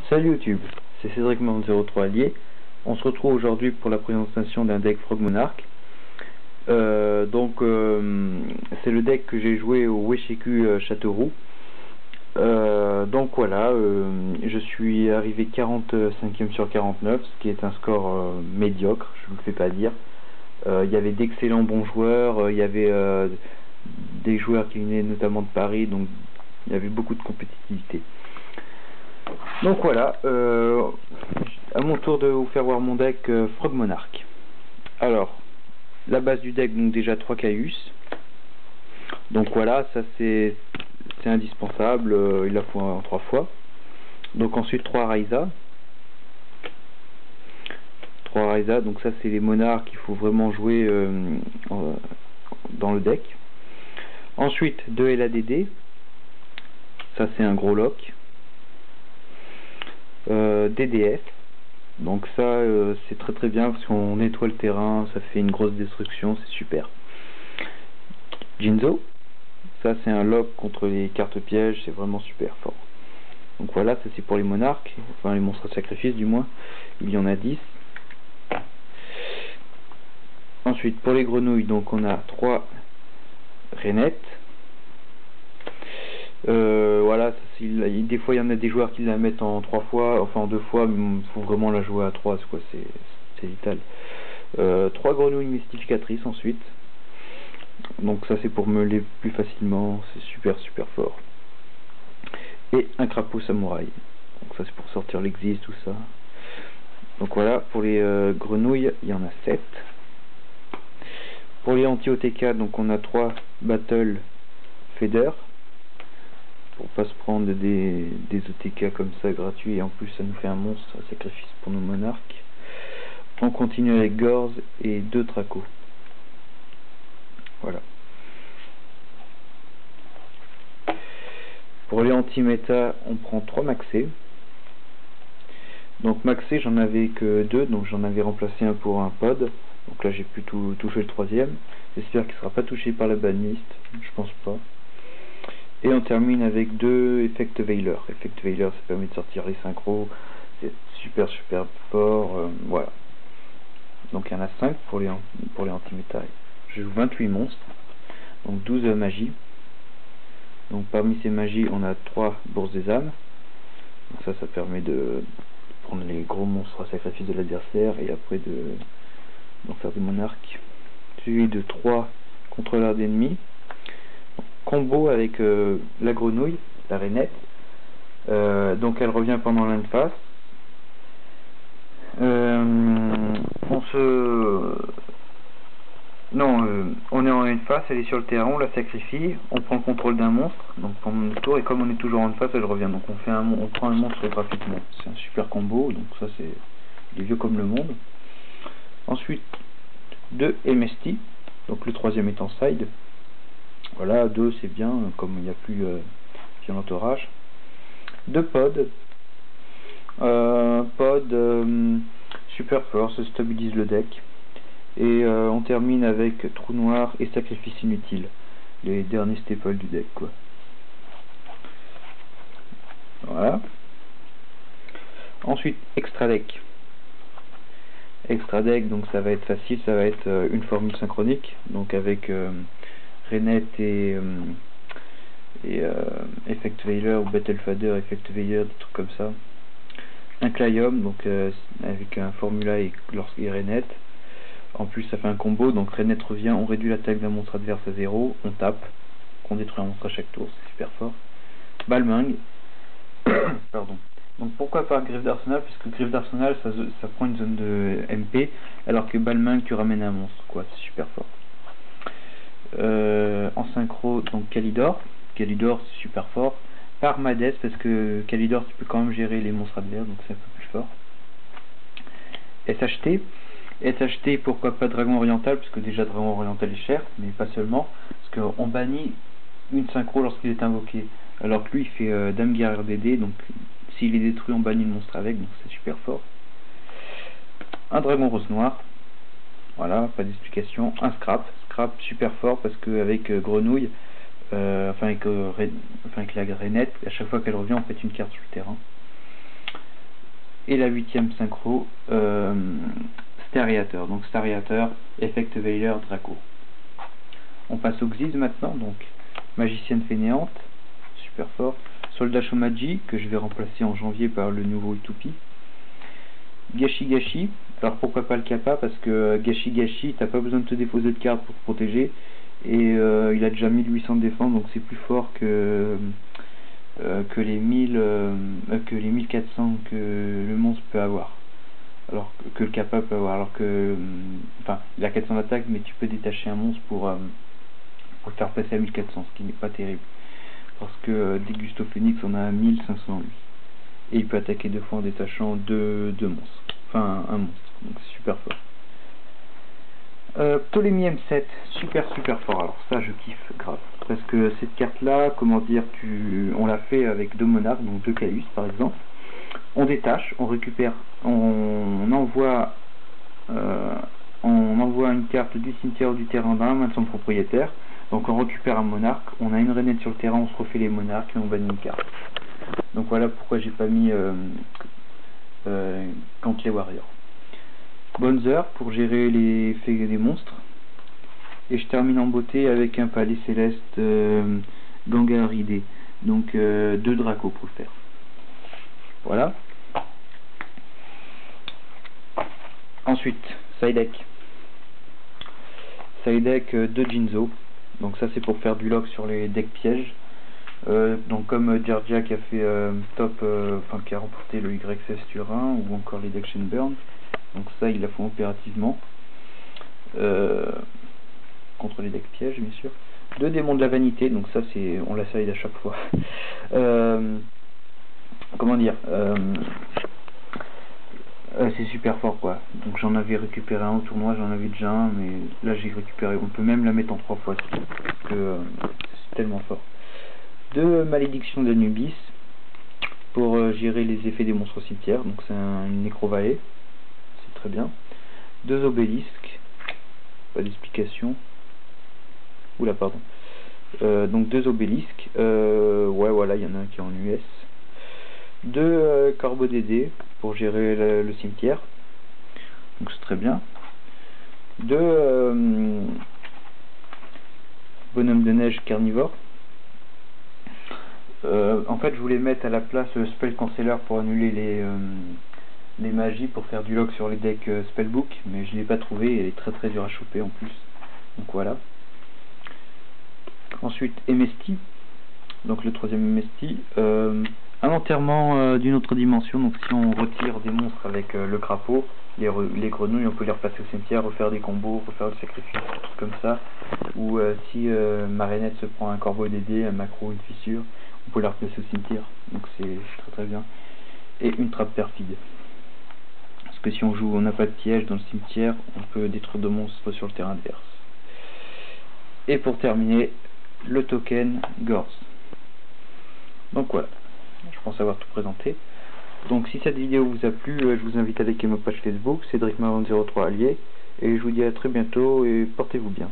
Salut YouTube, c'est Cédric 03 Allier. On se retrouve aujourd'hui pour la présentation d'un deck Frog Monarch. C'est le deck que j'ai joué au Wesheku Châteauroux. Donc voilà, je suis arrivé 45e sur 49, ce qui est un score médiocre, je ne le fais pas dire. Il y avait d'excellents bons joueurs, il y avait des joueurs qui venaient notamment de Paris, donc il y avait beaucoup de compétitivité. Donc voilà, à mon tour de vous faire voir mon deck Frog Monarch. Alors, la base du deck, donc déjà 3 Caius. Donc voilà, ça c'est indispensable, il la faut en 3 fois. Donc ensuite 3 Raiza. 3 Raiza, donc ça c'est les monarques qu'il faut vraiment jouer dans le deck. Ensuite 2 LADD. Ça c'est un gros lock. DDF, donc ça c'est très bien parce qu'on nettoie le terrain, ça fait une grosse destruction, c'est super. Jinzo, ça c'est un lock contre les cartes pièges, c'est vraiment super fort. Donc voilà, ça c'est pour les monarques, enfin les monstres à sacrifice du moins, il y en a 10. Ensuite pour les grenouilles, donc on a 3 rainettes. Voilà, des fois il y en a des joueurs qui la mettent en 3 fois, enfin en 2 fois, mais il faut vraiment la jouer à 3, c'est vital. 3 grenouilles mystificatrices ensuite, donc ça c'est pour meuler plus facilement, c'est super fort. Et un crapaud samouraï, donc ça c'est pour sortir l'exil, tout ça. Donc voilà, pour les grenouilles, il y en a 7. Pour les anti-OTK, donc on a 3 battle feeder, pour pas se prendre des OTK comme ça gratuits, et en plus ça nous fait un monstre à sacrifice pour nos monarques. On continue avec Gorz et 2 Tracos. Voilà. Pour les anti-méta, on prend 3 Maxé. Donc Maxé, j'en avais que 2, donc j'en avais remplacé un pour un pod. Donc là j'ai pu toucher le 3e. J'espère qu'il ne sera pas touché par la banlist, je pense pas. Et on termine avec 2 Effect Veiler. Effect Veiler, ça permet de sortir les synchros. C'est super fort. Voilà. Donc il y en a 5 pour les anti-méta. Je joue 28 monstres. Donc 12 magies. Donc parmi ces magies, on a 3 bourses des âmes. Donc ça permet de prendre les gros monstres à sacrifice de l'adversaire et après d'en faire des monarques. Suivi de 3 contrôleurs d'ennemis. Combo avec la grenouille, la rainette. Donc elle revient pendant l'endphase. On est en endphase, elle est sur le terrain, on la sacrifie, on prend le contrôle d'un monstre, donc pendant notre tour, et comme on est toujours en endphase, elle revient. Donc on prend un monstre gratuitement. C'est un super combo, donc ça il est vieux comme le monde. Ensuite 2 MST, donc le 3e étant side. Voilà, 2 c'est bien, comme il n'y a plus violent orage. 2 pod. Super fort, ça stabilise le deck. Et on termine avec trou noir et sacrifice inutile. Les derniers staples du deck, quoi. Voilà. Ensuite, extra deck. Extra deck, donc ça va être facile, ça va être une formule synchronique, donc avec Rainette et Effect Veiler ou Battle Fader, Effect Veiler, des trucs comme ça. Un Clium, donc avec un formula et Rainette. En plus ça fait un combo, donc Rainette revient, on réduit l'attaque d'un monstre adverse à 0, on tape, on détruit un monstre à chaque tour, c'est super fort. Balmung. Pardon. Donc pourquoi pas Griffe d'Arsenal, puisque Griffe d'Arsenal ça prend une zone de MP, alors que Balmung tu ramènes un monstre, quoi, c'est super fort. En synchro, donc Calidor c'est super fort. Parmades, parce que Calidor tu peux quand même gérer les monstres adverses, donc c'est un peu plus fort. SHT, pourquoi pas Dragon Oriental, parce que déjà Dragon Oriental est cher, mais pas seulement, parce qu'on bannit une synchro lorsqu'il est invoqué, alors que lui il fait Dame Guerrière DD, donc s'il est détruit on bannit le monstre avec, donc c'est super fort. Un Dragon Rose Noir, voilà, pas d'explication. Un Scrap super fort, parce qu'avec Grenouille, avec la Rainette, à chaque fois qu'elle revient on fait une carte sur le terrain. Et la 8e synchro, Stariateur. Donc Stariateur, Effect Veiler, Draco. On passe au Xiz maintenant, donc Magicienne Fainéante, super fort. Soldat Shomaji, que je vais remplacer en janvier par le nouveau Itupi. Gashi Gashi, alors pourquoi pas le Kappa, parce que Gashi Gashi, t'as pas besoin de te défausser de cartes pour te protéger, et il a déjà 1800 de défense, donc c'est plus fort que les 1400 que le monstre peut avoir, alors que le Kappa peut avoir, alors que, enfin, il a 400 d'attaque, mais tu peux détacher un monstre pour le faire passer à 1400, ce qui n'est pas terrible, parce que Dégusto Phoenix on a 1500 lui. Et il peut attaquer 2 fois en détachant deux monstres. Enfin, un monstre. Donc c'est super fort. Ptolémie M7, super fort. Alors ça, je kiffe grave. Parce que cette carte-là, comment dire, on l'a fait avec 2 monarques, donc 2 Caius par exemple. On détache, on récupère, on envoie une carte du cimetière ou du terrain dans la main de son propriétaire. Donc on récupère un monarque, on a une rainette sur le terrain, on se refait les monarques et on bannit une carte. Donc voilà pourquoi j'ai pas mis contre les warriors. Bonzer pour gérer les effets des monstres. Et je termine en beauté avec un palais céleste Gangaridé. Donc 2 Draco pour le faire. Voilà. Ensuite, side deck. Side deck 2 Jinzo. Donc ça c'est pour faire du lock sur les decks pièges. Donc comme Georgia qui a fait qui a remporté le YCS sur 1, ou encore les decks Shenburn, donc ça ils la font opérativement contre les decks pièges bien sûr. 2 démons de la vanité, donc ça c'est, on la side à chaque fois. Comment dire, c'est super fort quoi. Donc j'en avais récupéré un au tournoi, j'en avais déjà un, mais là j'ai récupéré, on peut même la mettre en 3 fois parce que c'est tellement fort. 2 malédictions d'Anubis pour gérer les effets des monstres au cimetière, donc c'est une nécro-vallée, c'est très bien. 2 obélisques, pas d'explication. Oula, pardon. Donc 2 obélisques, ouais voilà, il y en a un qui est en US. 2 corbeaux DD pour gérer le cimetière, donc c'est très bien. 2 bonhommes de neige carnivores. En fait je voulais mettre à la place Spell Canceller pour annuler les magies, pour faire du lock sur les decks Spellbook, mais je ne l'ai pas trouvé et elle est très dure à choper en plus, donc voilà. Ensuite Emesti, donc le 3e Emesti, un enterrement d'une autre dimension, donc si on retire des monstres avec le crapaud, les grenouilles, on peut les repasser au cimetière, refaire des combos, refaire le sacrifice, des trucs comme ça, ou si Marionnette se prend un corbeau DD, un macro, une fissure, on peut la replacer au cimetière, donc c'est très bien. Et une trappe perfide, parce que si on joue, on n'a pas de piège dans le cimetière, on peut détruire 2 monstres sur le terrain adverse. Et pour terminer, le token Gorz. Donc voilà, je pense avoir tout présenté. Donc si cette vidéo vous a plu, je vous invite à liker ma page Facebook, Cédric Marron 03 Allier, et je vous dis à très bientôt et portez-vous bien.